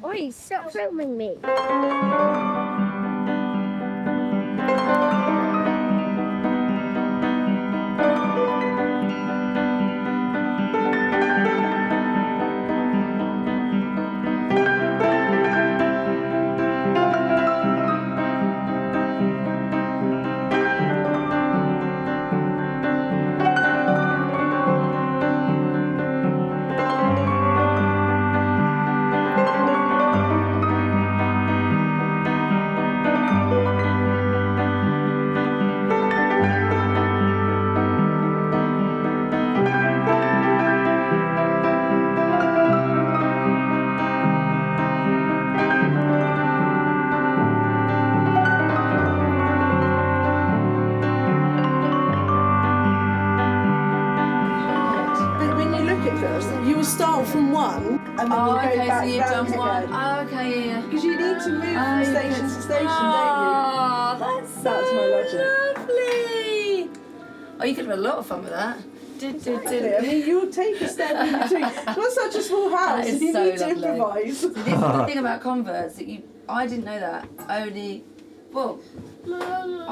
Oi, stop filming me. You will start from one and then you'll go back so you've round done one. again. Oh, okay, yeah. Because you need to move from station to station, Oh, that's so That's my logic. lovely. Oh, you could have a lot of fun with that. don't you? I mean, you'll take a step in between. You're such a small house, That is you so need to lovely. improvise. So this is the thing about converts that I didn't know that. I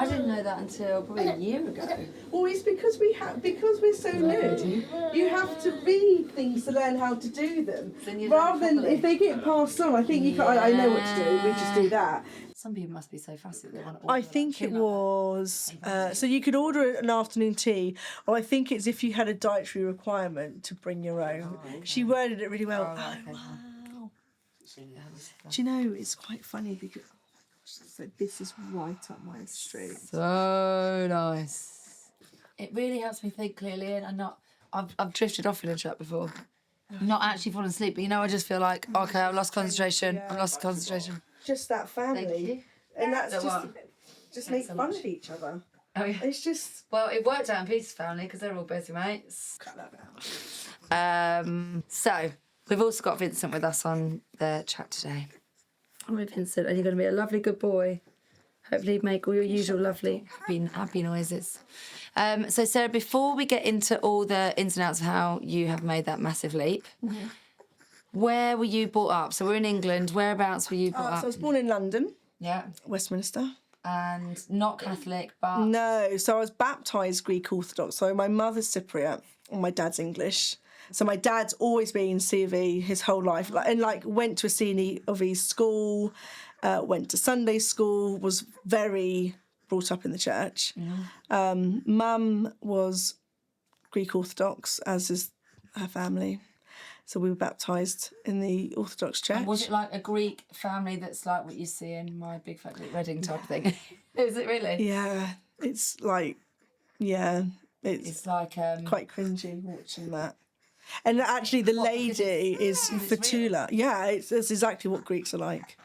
didn't know that until probably a year ago. Well, it's because we're so new. You have to read things to learn how to do them, rather than if they get passed on. I think you can. I know what to do. We just do that. Some people must be so fussy they want to order. I think it was. So you could order an afternoon tea, or I think it's if you had a dietary requirement to bring your own. Oh, okay. She worded it really well. Oh, okay. Wow. Do you know, it's quite funny because so this is right up my street. So nice. It really helps me think clearly, and I've drifted off in a chat before. Not actually fallen asleep, but I just feel like, okay, I've lost concentration. Yeah. I've lost concentration. Just that family. Thank you. And that's So just make fun of each other. Oh, yeah. It's just. Well, it worked out in Peter's family because they're all busy mates. Cut that out. So we've also got Vincent with us on the chat today. All right, Vincent, and you're going to be a lovely good boy. Hopefully make all your usual lovely happy noises. So Sarah, before we get into all the ins and outs of how you have made that massive leap, where were you brought up? So we're in England. Whereabouts were you brought up? So I was born in London, Yeah. Westminster. And not Catholic, but... No, so I was baptised Greek Orthodox. So my mother's Cypriot and my dad's English. So my dad's always been C of E his whole life, went to a C of E school, went to Sunday school, was very brought up in the church. Mum was Greek Orthodox, as is her family. So we were baptised in the Orthodox church. And was it like a Greek family that's like what you see in My Big Fat Greek Wedding type thing? Is it really? Yeah, it's like, it's like quite cringy watching that. And actually, the lady is Fatula. Yeah, it's exactly what Greeks are like.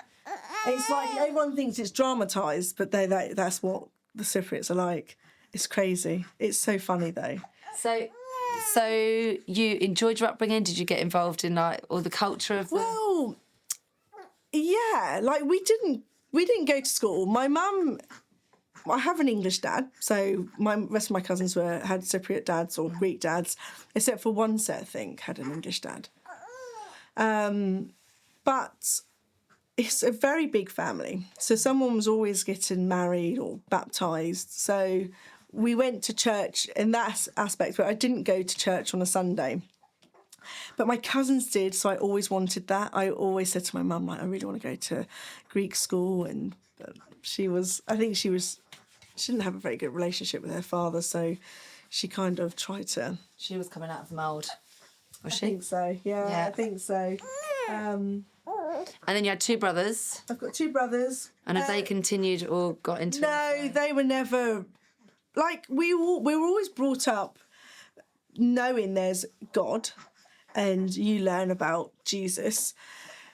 It's like everyone thinks it's dramatised, but that's what the Cypriots are like. It's crazy. It's so funny though. So you enjoyed your upbringing? Did you get involved in all the culture of? Well, yeah. We didn't go to school. My mum. I have an English dad, so rest of my cousins had Cypriot dads or Greek dads, except for one set, I think, had an English dad. But it's a very big family, so someone was always getting married or baptised. So we went to church in that aspect, but I didn't go to church on a Sunday. But my cousins did, so I always wanted that. I always said to my mum, I really want to go to Greek school, and she didn't have a very good relationship with her father, so she kind of tried to... She was coming out of the mould, was she? I think so, yeah. I think so. And then you had two brothers. I've got two brothers. And have they continued or got into No, they were never... we were always brought up knowing there's God and you learn about Jesus.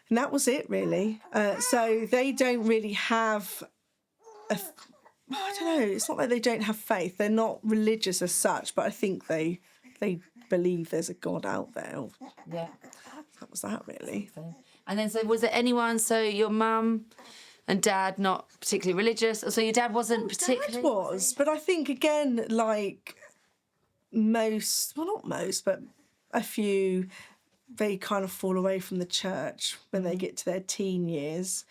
And that was it, really. So they don't really have... I don't know, it's not like they don't have faith. They're not religious as such, but I think they believe there's a God out there. Yeah. That was that, really. And then, so was there anyone, so your mum and dad not particularly religious? So your dad wasn't particularly... Dad was, but I think, again, like not most, but a few, they kind of fall away from the church when they get to their teen years.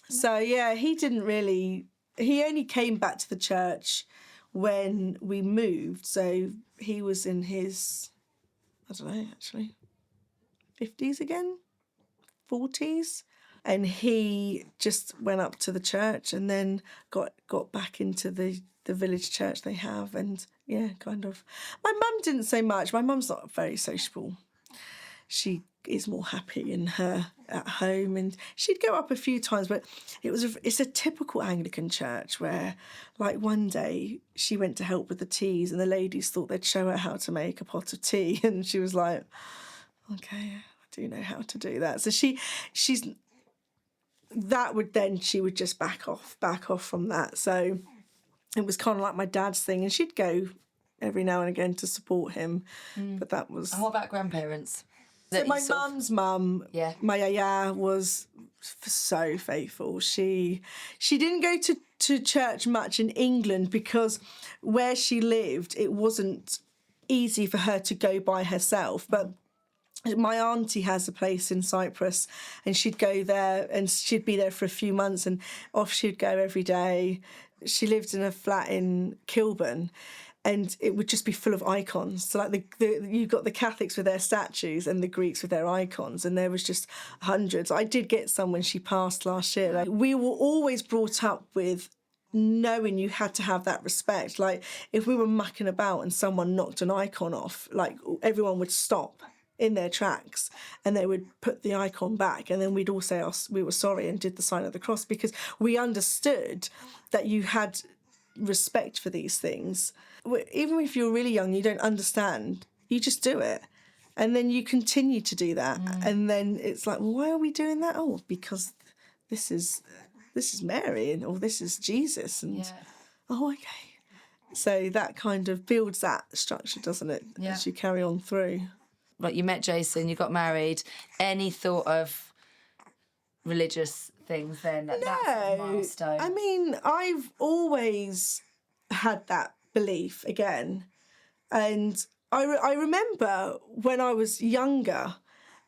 So, yeah, he only came back to the church when we moved. So he was in his, I don't know, actually, 50s again, 40s. And he just went up to the church and then got back into the village church they have. And, yeah, kind of. My mum didn't say much. My mum's not very sociable. She is more happy at home, and she'd go up a few times, but it's a typical Anglican church where, like, one day she went to help with the teas and the ladies thought they'd show her how to make a pot of tea, and she was like, okay, I do know how to do that. So she would just back off from that. So it was kind of like my dad's thing, and she'd go every now and again to support him, but that was... And what about grandparents? So my mum's mum, my yaya, was so faithful. She didn't go to church much in England because where she lived, it wasn't easy for her to go by herself. But my auntie has a place in Cyprus, and she'd go there, and she'd be there for a few months, and off she'd go every day. She lived in a flat in Kilburn, and it would just be full of icons. So, like, you've got the Catholics with their statues and the Greeks with their icons, and there was just hundreds. I did get some when she passed last year. Like, we were always brought up with knowing you had to have that respect. Like, if we were mucking about and someone knocked an icon off, like, everyone would stop in their tracks and they would put the icon back, and then we'd all say we were sorry and did the sign of the cross, because we understood that you had respect for these things. Even if you're really young, you don't understand, you just do it, and then you continue to do that. And then it's like, well, why are we doing that? Oh, because this is Mary, and this is Jesus, and oh, okay. So that kind of builds that structure, doesn't it, as you carry on through. Like, you met Jason, you got married. Any thought of religious things then? That's a milestone. I mean, I've always had that belief again. And I remember when I was younger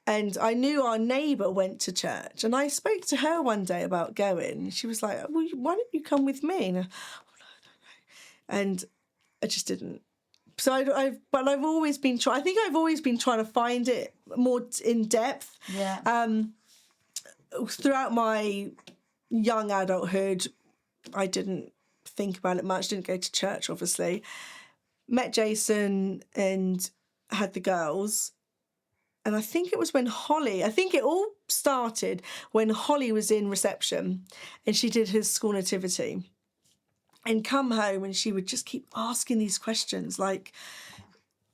and I knew our neighbour went to church, and I spoke to her one day about going. She was like, well, why don't you come with me? And and I just didn't. So I've always been I think I've always been trying to find it more in depth. Yeah. Throughout my young adulthood, I didn't think about it much. Didn't go to church, obviously. Met Jason and had the girls, and I think it was when I think it all started when Holly was in reception, and she did his school nativity. And come home, and she would just keep asking these questions, like,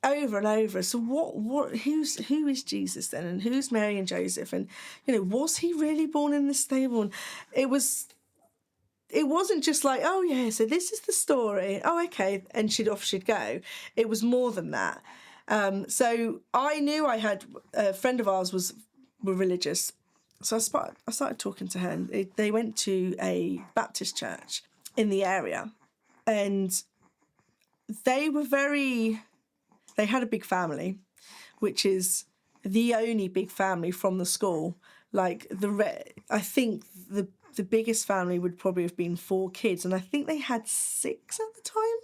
over and over. So who is Jesus then, and who's Mary and Joseph, and was he really born in the stable? And it wasn't just like, oh yeah, so this is the story. Oh, okay, and she'd go. It was more than that. So I knew I had a friend of ours were religious, so I started talking to her, and they went to a Baptist church in the area, and they had a big family, which is the only big family from the school. Like, I think the biggest family would probably have been 4 kids, and I think they had 6 at the time,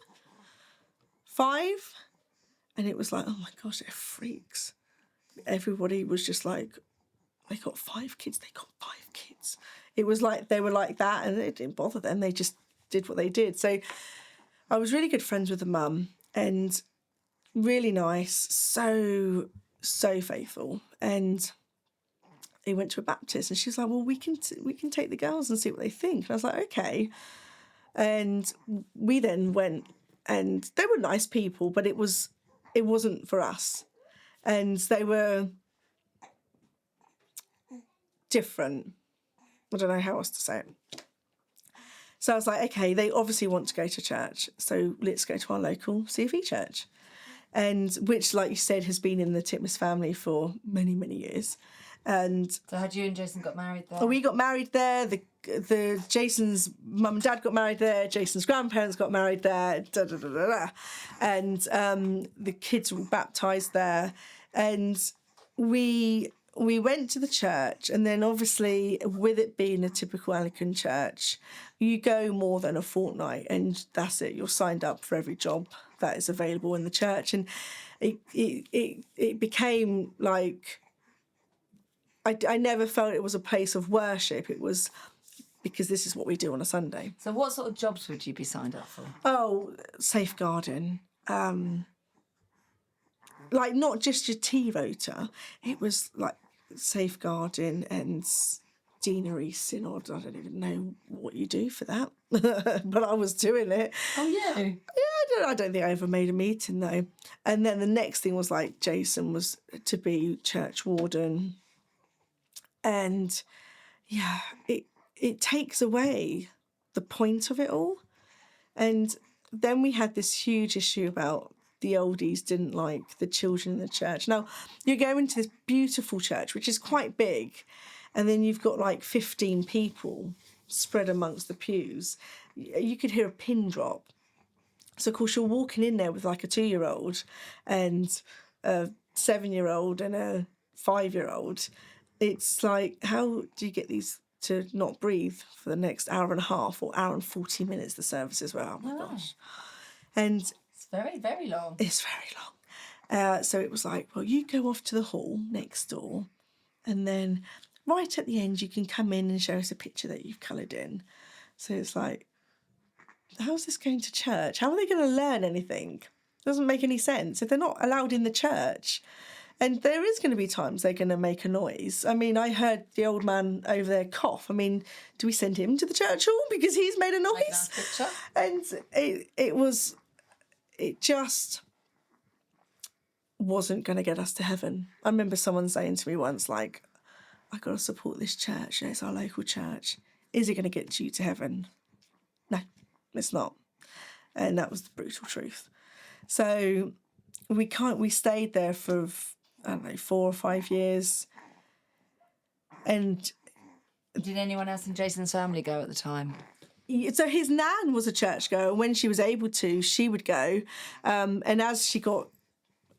5, and it was like, oh my gosh, they're freaks. Everybody was just like, they got 5 kids, It was like they were like that, and it didn't bother them. They just did what they did. So I was really good friends with the mum, and really nice, so faithful. And they went to a Baptist, and she was like, well, we can take the girls and see what they think. And I was like, okay. And we then went, and they were nice people, but it wasn't for us. And they were different. I don't know how else to say it. So I was like, okay, they obviously want to go to church, so let's go to our local CFE church. And which, like you said, has been in the Titmus family for many, many years. And so had you and Jason got married there? We got married there. The Jason's mum and dad got married there. Jason's grandparents got married there. And the kids were baptised there. And we went to the church, and then obviously with it being a typical Anglican church, you go more than a fortnight and that's it. You're signed up for every job that is available in the church. And it became like, I never felt it was a place of worship. It was because this is what we do on a Sunday. So what sort of jobs would you be signed up for? Oh, safeguarding. Like not just your tea rota. It was like safeguarding and deanery synod. I don't even know what you do for that, but I was doing it. Oh yeah. Yeah, I don't think I ever made a meeting though. And then the next thing was like Jason was to be church warden, and yeah, it takes away the point of it all. And then we had this huge issue about the oldies didn't like the children in the church. Now, you go into this beautiful church, which is quite big, and then you've got like 15 people spread amongst the pews. You could hear a pin drop. So, of course, you're walking in there with like a 2-year-old and a 7-year-old and a 5-year-old. It's like, how do you get these to not breathe for the next hour and a half or hour and 40 minutes, the services were? Oh, my gosh. And it's very, very long. It's very long. So it was like, well, you go off to the hall next door, and then right at the end, you can come in and show us a picture that you've coloured in. So it's like, how's this going to church? How are they going to learn anything? Doesn't make any sense. If they're not allowed in the church, and there is going to be times they're going to make a noise. I mean, I heard the old man over there cough. I mean, do we send him to the church hall because he's made a noise? And it just wasn't going to get us to heaven. I remember someone saying to me once, like, I've got to support this church. It's our local church. Is it going to get you to heaven? No, it's not. And that was the brutal truth. So we stayed there for, I don't know, 4 or 5 years. And did anyone else in Jason's family go at the time? So his nan was a churchgoer. When she was able to, she would go. And as she got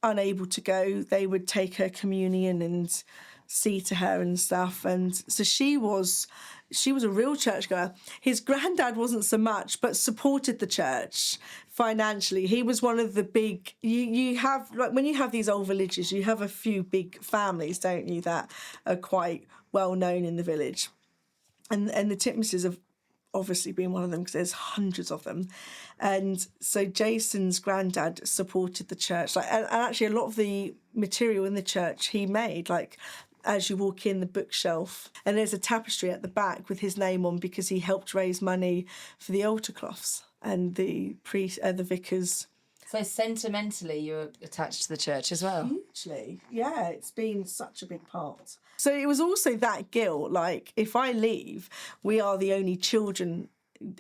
unable to go, they would take her communion and see to her and stuff. And so she was a real churchgoer. His granddad wasn't so much, but supported the church financially. He was one of the big, you have, like when you have these old villages, you have a few big families, don't you, that are quite well known in the village. And the Titmuses have obviously been one of them because there's hundreds of them. And so Jason's granddad supported the church. Like, and actually a lot of the material in the church he made, like as you walk in, the bookshelf, and there's a tapestry at the back with his name on because he helped raise money for the altar cloths and the vicars. So sentimentally, you're attached to the church as well? Hugely, yeah. It's been such a big part. So it was also that guilt, like, if I leave, we are the only children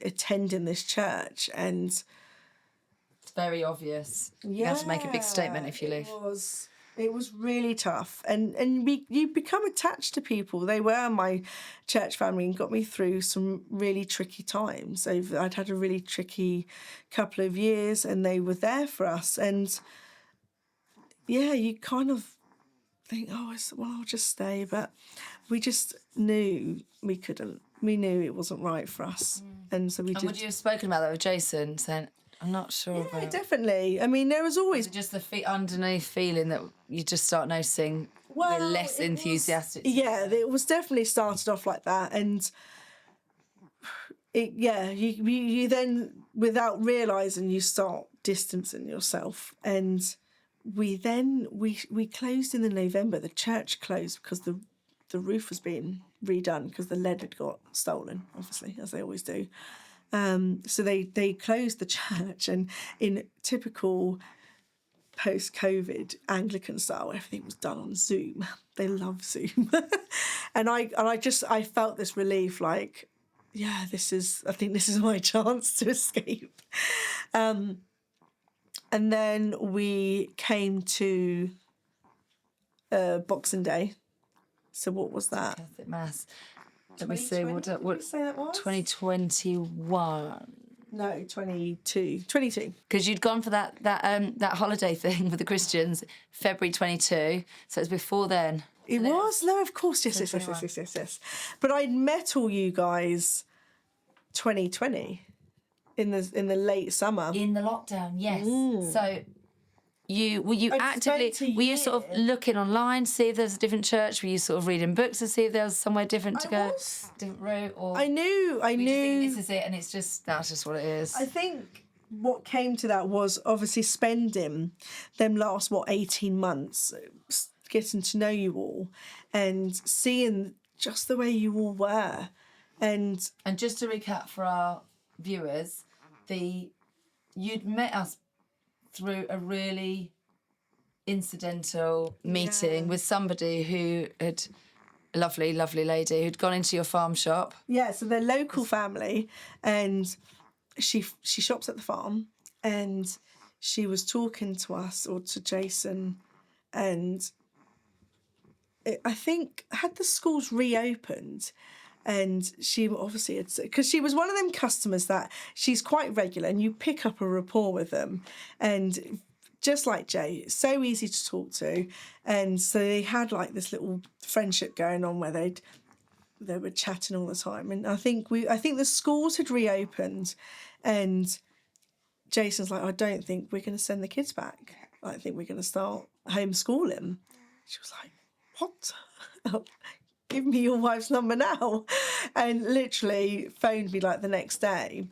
attending this church, and it's very obvious. You have to make a big statement if you leave. It was really tough, and you become attached to people. They were my church family and got me through some really tricky times. I'd had a really tricky couple of years, and they were there for us. And yeah, you kind of think, well, I'll just stay. But we just knew we couldn't. We knew it wasn't right for us, and so we did. And would you have spoken about that with Jason, saying, I'm not sure about it? Definitely. I mean, there was always... just the underneath feeling that you just start noticing we're less enthusiastic. It was definitely started off like that. And you then, without realising, you start distancing yourself. And we closed in the November. The church closed because the roof was being redone because the lead had got stolen, obviously, as they always do. So they closed the church, and in typical post-COVID Anglican style, everything was done on Zoom. They love Zoom. and I felt this relief, like, yeah, I think this is my chance to escape. And then we came to Boxing Day. So what was that? Catholic Mass. Let me see, what did we say that was? 2021. No, 22. 22. Because you'd gone for that holiday thing with the Christians, February 22, so it was before then. It was? No, of course, yes. But I'd met all you guys 2020 in the late summer. In the lockdown, yes. So were you I'd spent a sort of year. looking online, see if there's a different church? Were you sort of reading books to see if there was somewhere different to go? Different route? Or I knew. you think this is it and that's just what it is? I think what came to that was obviously spending them last, 18 months, getting to know you all and seeing just the way you all were. And just to recap for our viewers, you'd met us through a really incidental meeting with somebody who had a lovely lady who'd gone into your farm shop. Yeah, so they're local family, and she shops at the farm, and she was talking to us or to Jason, and I think had the schools reopened. And she obviously had, because she was one of them customers that she's quite regular and you pick up a rapport with them. And just like Jay, it's so easy to talk to. And so they had like this little friendship going on where they were chatting all the time. And I think the schools had reopened and Jason's like, I don't think we're going to send the kids back. I think we're going to start homeschooling. She was like, what? Give me your wife's number now. And literally phoned me like the next day.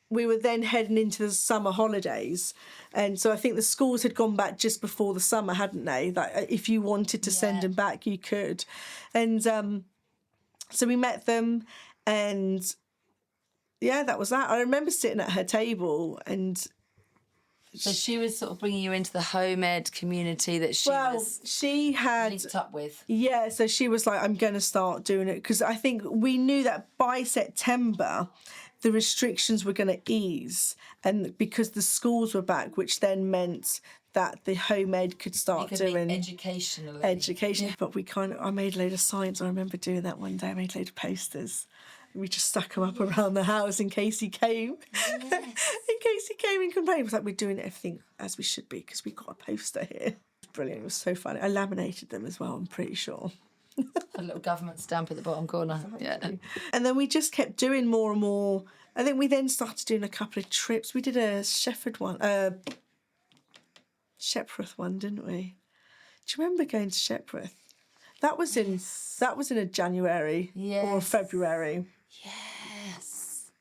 We were then heading into the summer holidays. And so I think the schools had gone back just before the summer, hadn't they? Like if you wanted to send them back, you could. And so we met them and yeah, that was that. I remember sitting at her table and... So she was sort of bringing you into the home ed community that she had linked up with. Yeah, so she was like, I'm going to start doing it. Because I think we knew that by September, the restrictions were going to ease. And because the schools were back, which then meant that the home ed could start doing... Education. Yeah. But I made a load of signs. I remember doing that one day. I made a load of posters. We just stuck them up around the house in case he came. Yes. In case he came and complained. It was like, we're doing everything as we should be because we've got a poster here. It was brilliant. It was so funny. I laminated them as well, I'm pretty sure. A little government stamp at the bottom corner. Exactly. Yeah. And then we just kept doing more and more. I think we then started doing a couple of trips. We did a Shepworth one, didn't we? Do you remember going to Shepworth? That was in a January or a February. Yes.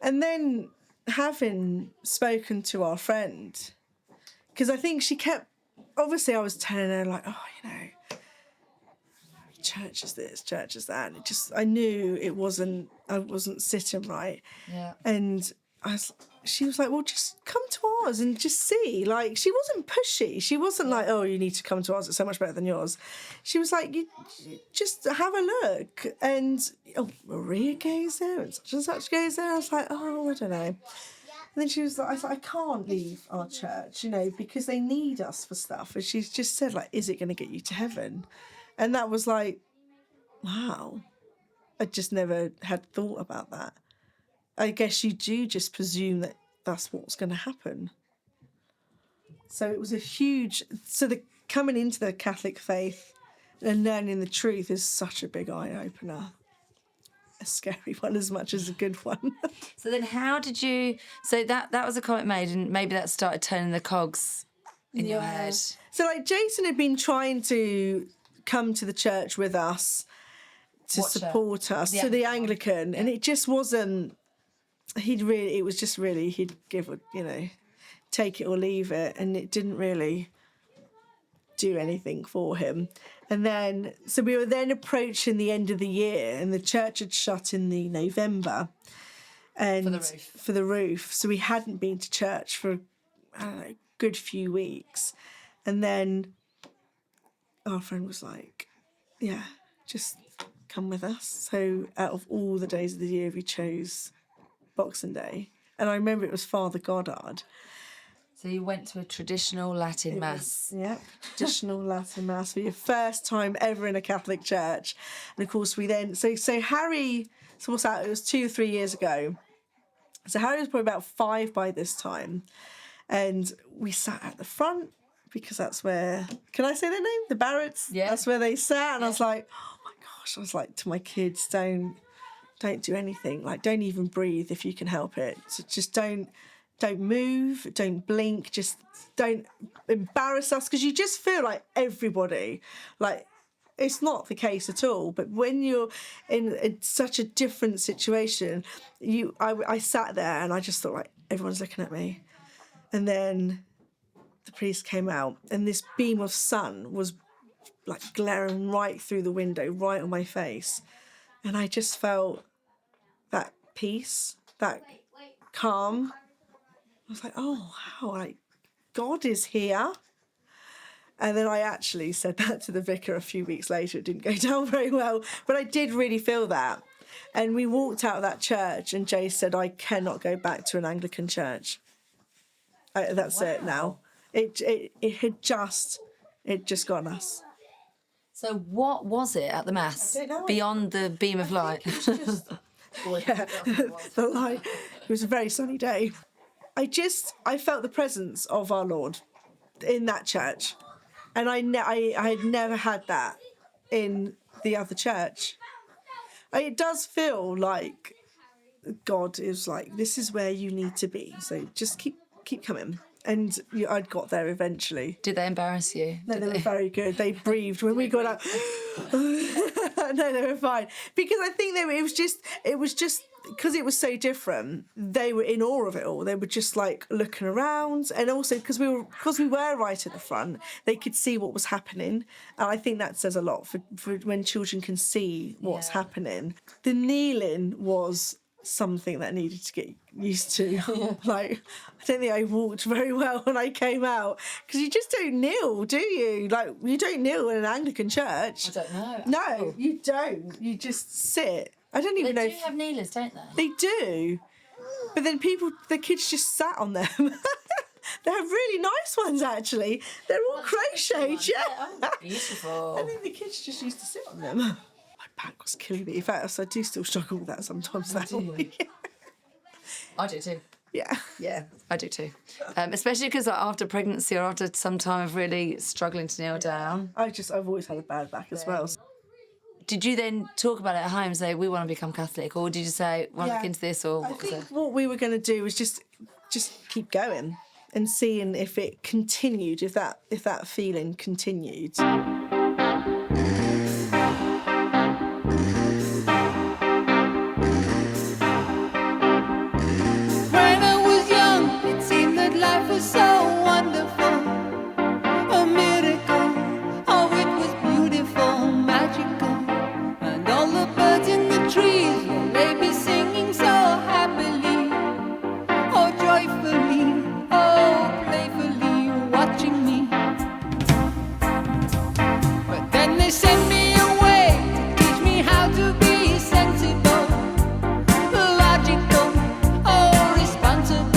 And then having spoken to our friend, because I think she kept, obviously I was telling her like, church is this, church is that. And I knew I wasn't sitting right. Yeah. And she was like, well, just come to ours and just see. Like, she wasn't pushy. She wasn't like, oh, you need to come to ours. It's so much better than yours. She was like, you just have a look. And, Maria goes there and such goes there. I was like, oh, I don't know. And then I was like, I can't leave our church, because they need us for stuff. And she's just said, like, is it going to get you to heaven? And that was like, wow. I just never had thought about that. I guess you do just presume that that's what's going to happen. So it was coming into the Catholic faith and learning the truth is such a big eye-opener. A scary one as much as a good one. So then how did you... So that was a comment made and maybe that started turning the cogs in your head. So like Jason had been trying to come to the church with us to support us, to the Anglican, and it just wasn't... He'd give, take it or leave it, and it didn't really do anything for him. And then, so we were then approaching the end of the year, and the church had shut in the November, and for the roof. So we hadn't been to church for a good few weeks, and then our friend was like, "Yeah, just come with us." So out of all the days of the year, we chose Boxing Day, and I remember it was Father Goddard. So you went to a traditional Latin Mass. Traditional Latin Mass for your first time ever in a Catholic church. And of course we then, so Harry, so what's that, it was 2 or 3 years ago. So Harry was probably about 5 by this time. And we sat at the front because that's where, can I say their name? The Barretts? Yeah. That's where they sat. And I was like, oh my gosh. I was like to my kids, don't do anything. Like, don't even breathe if you can help it. So just don't move, don't blink, just don't embarrass us, because you just feel like everybody, like, it's not the case at all. But when you're in such a different situation, I sat there and I just thought, like, everyone's looking at me. And then the priest came out and this beam of sun was like glaring right through the window, right on my face. And I just felt that peace, that calm. I was like, oh, wow, like, God is here. And then I actually said that to the vicar a few weeks later. It didn't go down very well, but I did really feel that. And we walked out of that church and Jay said, I cannot go back to an Anglican church. That's it now. It had just got us. So what was it at the Mass beyond the beam of light? Yeah, the light. It was a very sunny day. I felt the presence of our Lord in that church. And I had never had that in the other church. It does feel like God is like, this is where you need to be. So just keep coming. And I'd got there eventually. Did they embarrass you? No, they were very good. They breathed when we got out. No, they were fine. Because I think it was just because it was so different. They were in awe of it all. They were just like looking around, and also because we were right at the front, they could see what was happening. And I think that says a lot for when children can see what's happening. The kneeling was something that needed to get used to. Like, I don't think I walked very well when I came out, because you just don't kneel, do you? Like, you don't kneel in an Anglican church. I don't know. No, you don't. You just sit. I don't even know. They do have kneelers, don't they? They do. But then the kids just sat on them. They have really nice ones, actually. They're all crocheted, yeah. Beautiful. I think the kids just used to sit on them. My back was killing me. In fact, I do still struggle with that sometimes now. I do too. Yeah. I do too. Especially because after pregnancy or after some time of really struggling to kneel down. I've always had a bad back as well. Did you then talk about it at home and say, we want to become Catholic? Or did you say, want to look into this? Or I think what we were going to do was just keep going and seeing if it continued, if that feeling continued. So wonderful, a miracle. Oh, it was beautiful, magical, and all the birds in the trees, they be singing so happily, oh joyfully, oh playfully, watching me. But then they send me away to teach me how to be sensible, logical, oh responsible.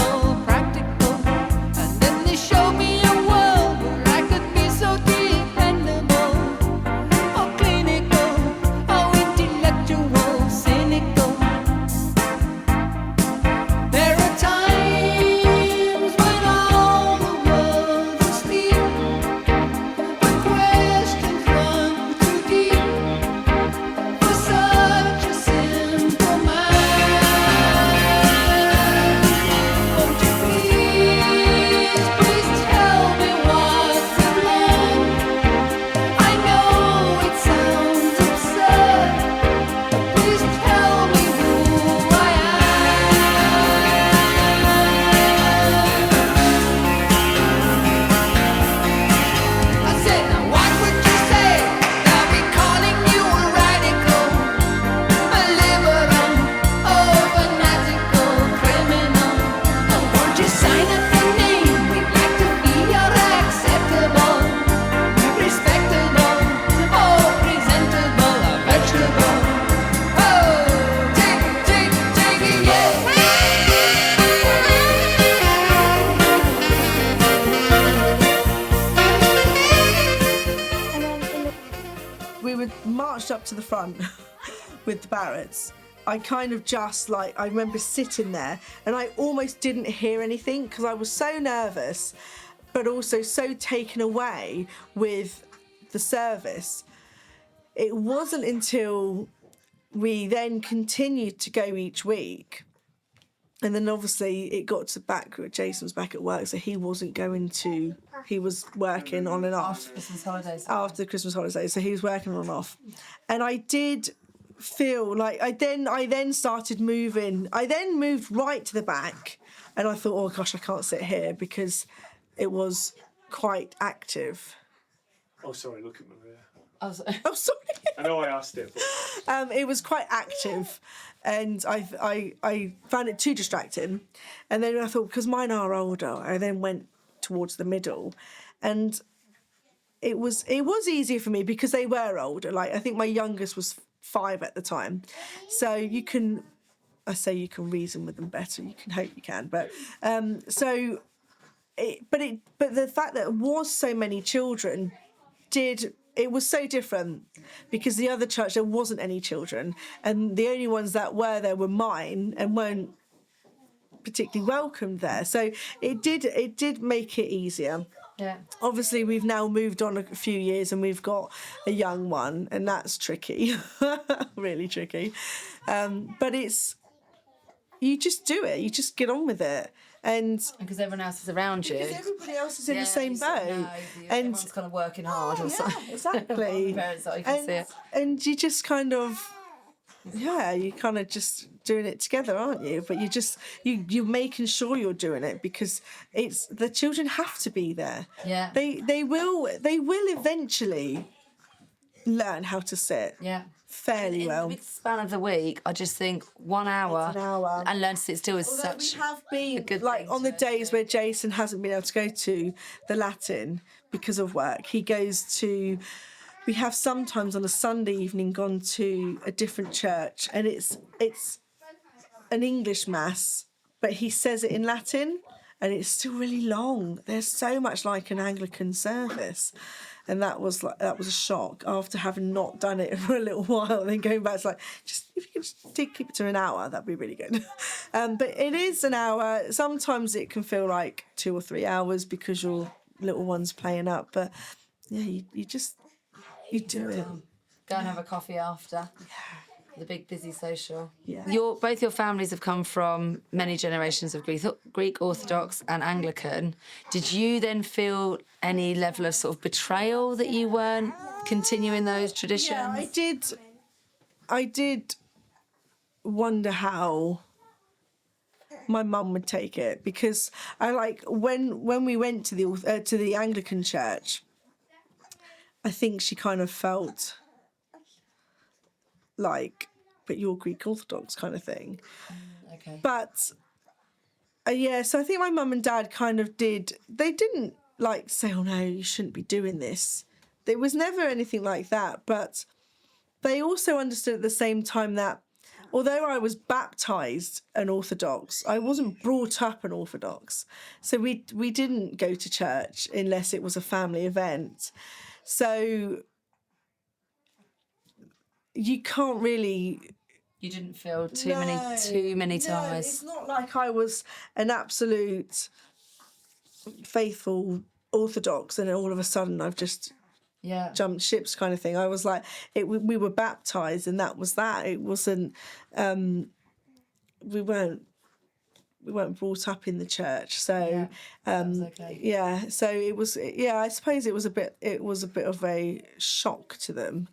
We were marched up to the front with the Barretts, I kind of just like, I remember sitting there and I almost didn't hear anything because I was so nervous, but also so taken away with the service. It wasn't until we then continued to go each week. And then obviously it got to Jason was back at work, so he wasn't going to, he was working on and off. After Christmas holidays. After the Christmas holidays, so he was working on and off. And I did feel like I then started moving. I then moved right to the back and I thought, oh gosh, I can't sit here because it was quite active. Oh, sorry, look at Maria. Oh, sorry. I know I asked it. But... it was quite active, and I found it too distracting. And then I thought, because mine are older, I then went towards the middle, and it was easier for me because they were older. Like I think my youngest was 5 at the time, so you can reason with them better. You can hope you can, but but the fact that it was so many children it was so different because the other church there wasn't any children and the only ones that were there were mine and weren't particularly welcomed there, so it did make it easier. Yeah. Obviously we've now moved on a few years and we've got a young one and that's tricky. Really tricky, but you just do it, you just get on with it. And because everyone else is around you. Because everybody else is in the same boat. And everyone's kind of working hard. Oh, or yeah, something. exactly. Parents, you can see it. And you just kind of, you're kind of just doing it together, aren't you? But you're making sure you're doing it because the children have to be there. Yeah. They will eventually learn how to sit. Yeah. Fairly well. In the span of the week, I just think 1 hour, It's an hour. and learn to sit still is Although such we have been, a good like thing on the to days where Jason hasn't been able to go to the Latin because of work, he goes to. We have sometimes on a Sunday evening gone to a different church, and it's an English mass, but he says it in Latin, and it's still really long. There's so much like an Anglican service. And that was a shock after having not done it for a little while and then going back to if you could just keep it to an hour, that'd be really good. But it is an hour. Sometimes it can feel like 2 or 3 hours because your little one's playing up. But yeah, you do it. Go and have a coffee after. The big busy social. Yeah. Both your families have come from many generations of Greek Orthodox and Anglican. Did you then feel any level of sort of betrayal that you weren't continuing those traditions? Yeah, I did wonder how my mum would take it because when we went to the Anglican church, I think she kind of felt like, but you're Greek Orthodox kind of thing. Okay. But so I think my mum and dad kind of did. They didn't say, "Oh no, you shouldn't be doing this." There was never anything like that. But they also understood at the same time that although I was baptised an Orthodox, I wasn't brought up an Orthodox. So we didn't go to church unless it was a family event. So you can't really. You didn't feel too many ties. No, it's not like I was an absolute faithful Orthodox and all of a sudden I've just jumped ships kind of thing. I was like, we were baptised and that was that. It wasn't. We weren't brought up in the church, so okay. So it was. Yeah, I suppose it was a bit of a shock to them.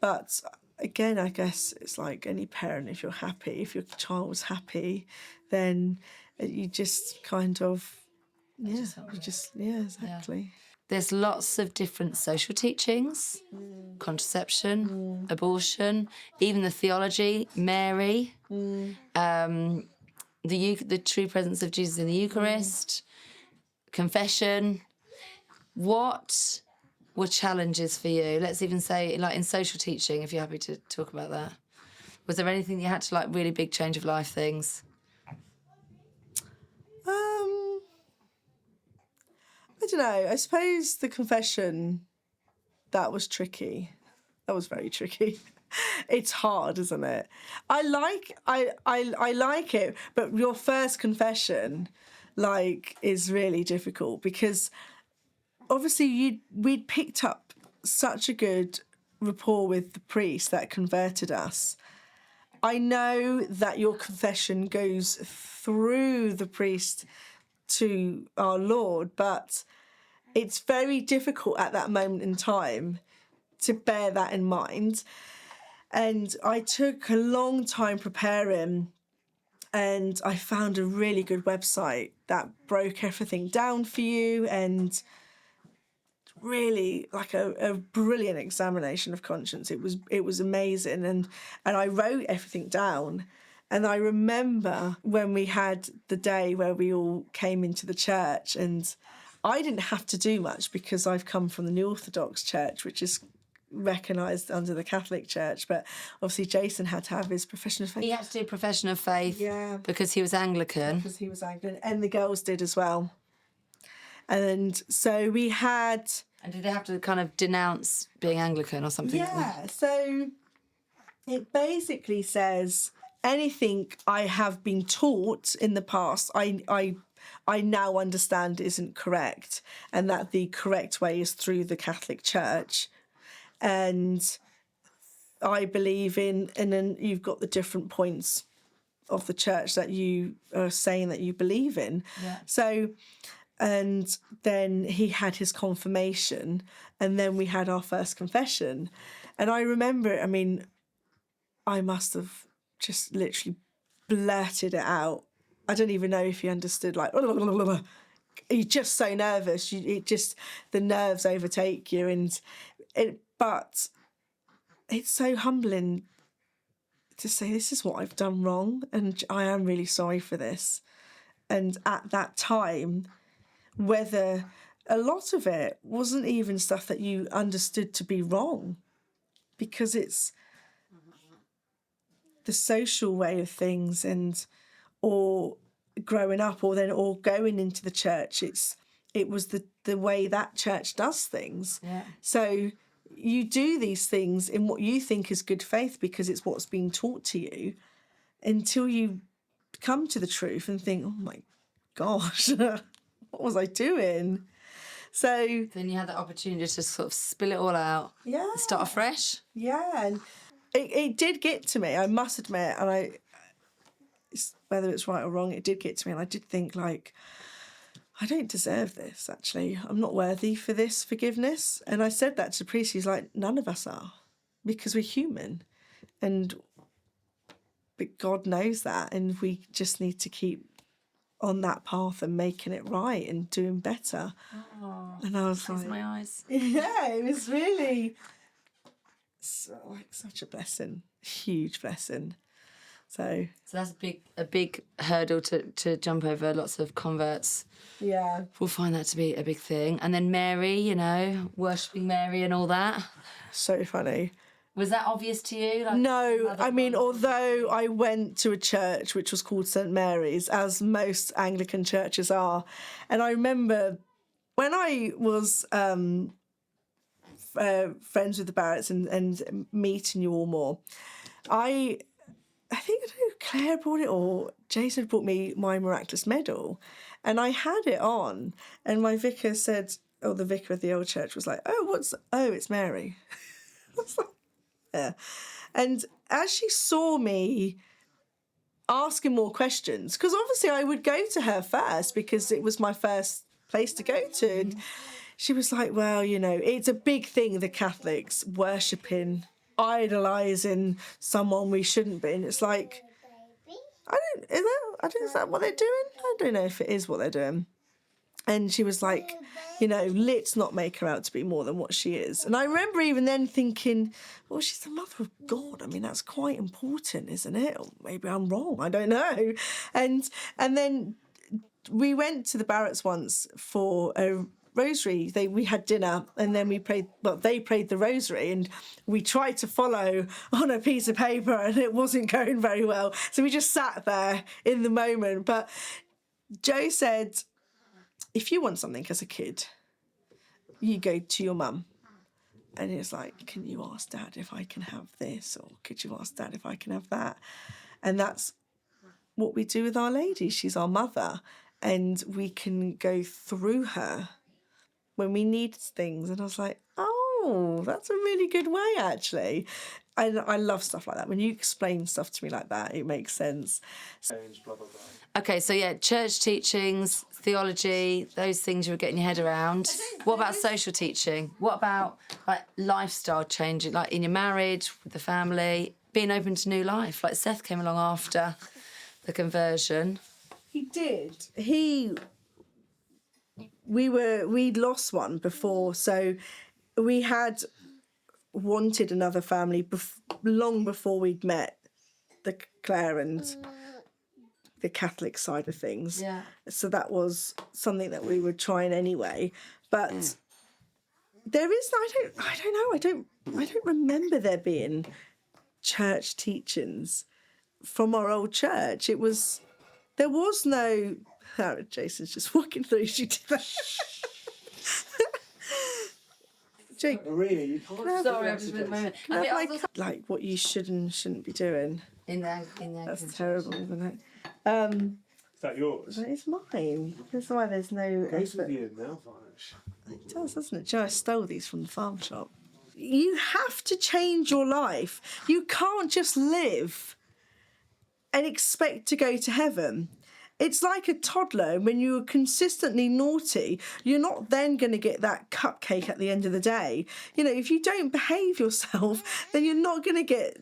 But again, I guess it's like any parent, if you're happy, if your child was happy, then you just kind of, exactly. Yeah. There's lots of different social teachings, contraception, abortion, even the theology, Mary, the true presence of Jesus in the Eucharist, confession. What were challenges for you? Let's even say, in social teaching, if you're happy to talk about that. Was there anything you had to, really big change of life things? I don't know. I suppose the confession, that was tricky. That was very tricky. It's hard, isn't it? I like it, but your first confession, like, is really difficult because obviously we'd picked up such a good rapport with the priest that converted us. I know that your confession goes through the priest to our Lord, but it's very difficult at that moment in time to bear that in mind. And I took a long time preparing, and I found a really good website that broke everything down for you, and really like a brilliant examination of conscience. It was amazing, and I wrote everything down. And I remember when we had the day where we all came into the church, and I didn't have to do much because I've come from the New Orthodox Church, which is recognised under the Catholic Church, but obviously Jason had to have his profession of faith. He had to do profession of faith, yeah, because he was Anglican. Because he was Anglican, and the girls did as well. And so we had... And did they have to kind of denounce being Anglican or something? Yeah, so it basically says anything I have been taught in the past, I now understand isn't correct, and that the correct way is through the Catholic Church. And I believe in, and then you've got the different points of the church that you are saying that you believe in. Yeah. So, and then he had his confirmation, and then we had our first confession. And I remember, I mean, I must have just literally blurted it out. I don't even know if he understood, like, you're just so nervous. The nerves overtake you, but it's so humbling to say, this is what I've done wrong, and I am really sorry for this. And at that time, whether a lot of it wasn't even stuff that you understood to be wrong, because it's the social way of things, or growing up, or going into the church. It was the way that church does things. Yeah. So you do these things in what you think is good faith because it's what's being taught to you, until you come to the truth and think, oh my gosh, what was I doing? So then you had the opportunity to sort of spill it all out. Yeah. Start afresh. Yeah, and it did get to me, I must admit, and whether it's right or wrong, it did get to me, and I did think, like, I don't deserve this, actually. I'm not worthy for this forgiveness. And I said that to the priest. He's like, none of us are, because we're human. But God knows that, and we just need to keep on that path and making it right and doing better. Oh, and I was like... my eyes. Yeah, it was really such a blessing, huge blessing. So that's a big hurdle to jump over. Lots of converts. Yeah. We'll find that to be a big thing. And then Mary, worshipping Mary and all that. So funny. Was that obvious to you? No, I mean, although I went to a church which was called St Mary's, as most Anglican churches are, and I remember when I was friends with the Barretts and meeting you all more, I think, I don't know, Claire brought it, or Jason brought me my miraculous medal, and I had it on, and my vicar said, the vicar of the old church was like, it's Mary. I was like, yeah. And as she saw me asking more questions, because obviously I would go to her first because it was my first place to go to, and she was like, well, it's a big thing, the Catholics worshipping, idolising someone we shouldn't be. And it's like, is that what they're doing? I don't know if it is what they're doing. And she was like, let's not make her out to be more than what she is. And I remember even then thinking, well, she's the mother of God. I mean, that's quite important, isn't it? Or maybe I'm wrong. I don't know. And then we went to the Barretts once for a rosary. We had dinner, and then they prayed the rosary, and we tried to follow on a piece of paper, and it wasn't going very well. So we just sat there in the moment. But Joe said, if you want something as a kid, you go to your mum. And it's like, can you ask Dad if I can have this? Or could you ask Dad if I can have that? And that's what we do with Our Lady. She's our mother. And we can go through her when we need things. And I was like, oh, that's a really good way, actually. I love stuff like that. When you explain stuff to me like that, it makes sense. Blah, blah, blah. Okay, so yeah, church teachings, theology, those things you were getting your head around. What about social teaching? What about like lifestyle changing, like in your marriage, with the family, being open to new life? Like Seth came along after the conversion. He did. We'd lost one before, so we had wanted another family long before we'd met Claire and the Catholic side of things. Yeah. So that was something that we were trying anyway. But there is, I don't remember there being church teachings from our old church. There was no. Oh, Jason's just walking through. She did that. Jake, Maria, you can't. Sorry, I've just been a moment. like what you should and shouldn't be doing. In there. That's terrible, isn't it? Is that yours? That is mine. That's why there's no Goes with effort. you now, Varnish. It does, doesn't it? Joe, I stole these from the farm shop. You have to change your life. You can't just live and expect to go to heaven. It's like a toddler. When you're consistently naughty, you're not then going to get that cupcake at the end of the day. You know, if you don't behave yourself, then you're not going to get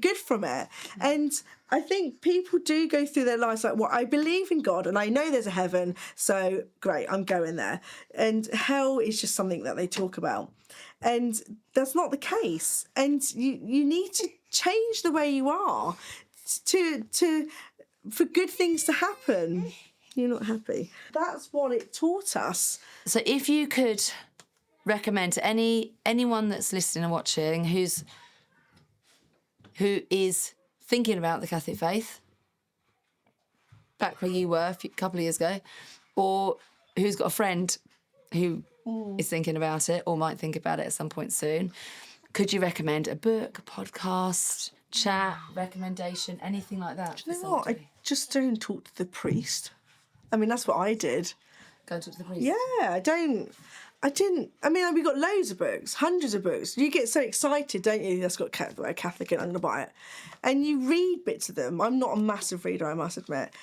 good from it. And I think people do go through their lives like, well, I believe in God and I know there's a heaven, so great, I'm going there. And hell is just something that they talk about. And that's not the case. And you need to change the way you are for good things to happen. You're not happy. That's what it taught us. So if you could recommend to anyone that's listening and watching who is thinking about the Catholic faith, back where you were a couple of years ago, or who's got a friend who is thinking about it or might think about it at some point soon, could you recommend a book, a podcast, chat, recommendation, anything like that? Do you know what? I just don't talk to the priest. I mean, that's what I did. Go and talk to the priest? Yeah, I didn't. I mean, we got loads of books, hundreds of books. You get so excited, don't you? That's got Catholic and I'm going to buy it. And you read bits of them. I'm not a massive reader, I must admit.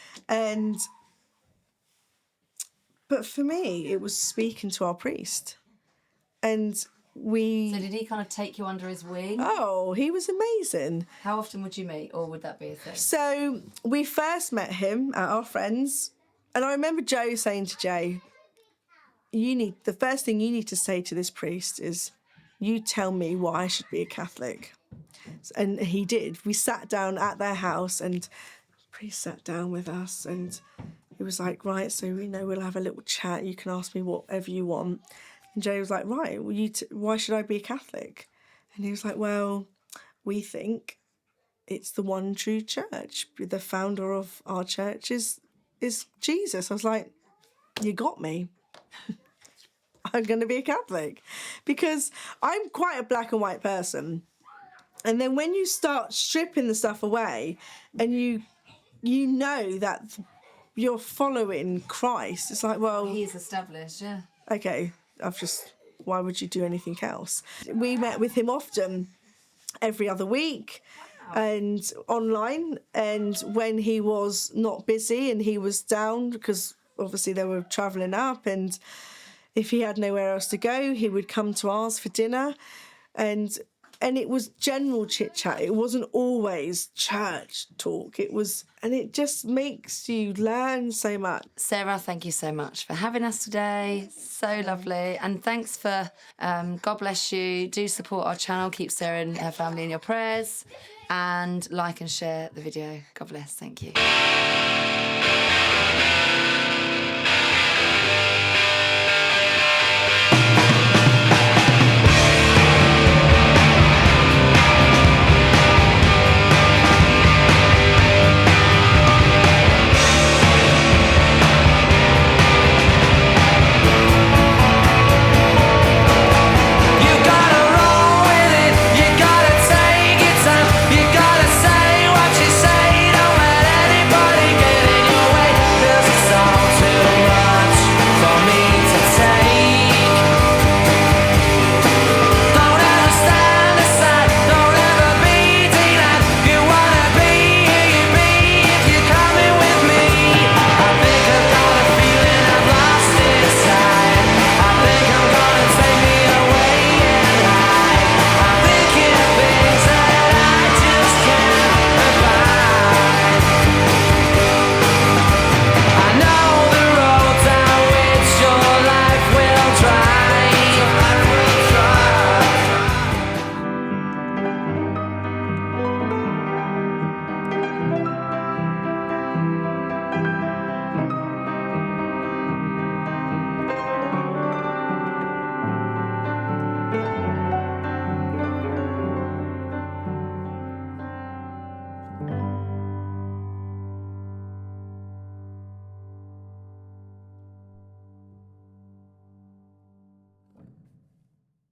But for me, it was speaking to our priest. And So did he kind of take you under his wing? Oh, he was amazing. How often would you meet, or would that be a thing? So we first met him at our friends. And I remember Joe saying to Jay, the first thing you need to say to this priest is, you tell me why I should be a Catholic. And he did. We sat down at their house and the priest sat down with us and he was like, right, so we'll have a little chat. You can ask me whatever you want. And Jay was like, right, well, why should I be a Catholic? And he was like, well, we think it's the one true church. The founder of our church is Jesus. I was like, you got me. I'm going to be a Catholic because I'm quite a black and white person. And then when you start stripping the stuff away and you know that you're following Christ, it's like, well... He's established, yeah. Okay, why would you do anything else? We met with him often, every other week and online. And when he was not busy and he was down, because obviously they were travelling up, and if he had nowhere else to go, he would come to ours for dinner. And it was general chit-chat. It wasn't always church talk. And it just makes you learn so much. Sarah, thank you so much for having us today. So lovely. And thanks for, God bless you. Do support our channel. Keep Sarah and her family in your prayers. And like and share the video. God bless. Thank you.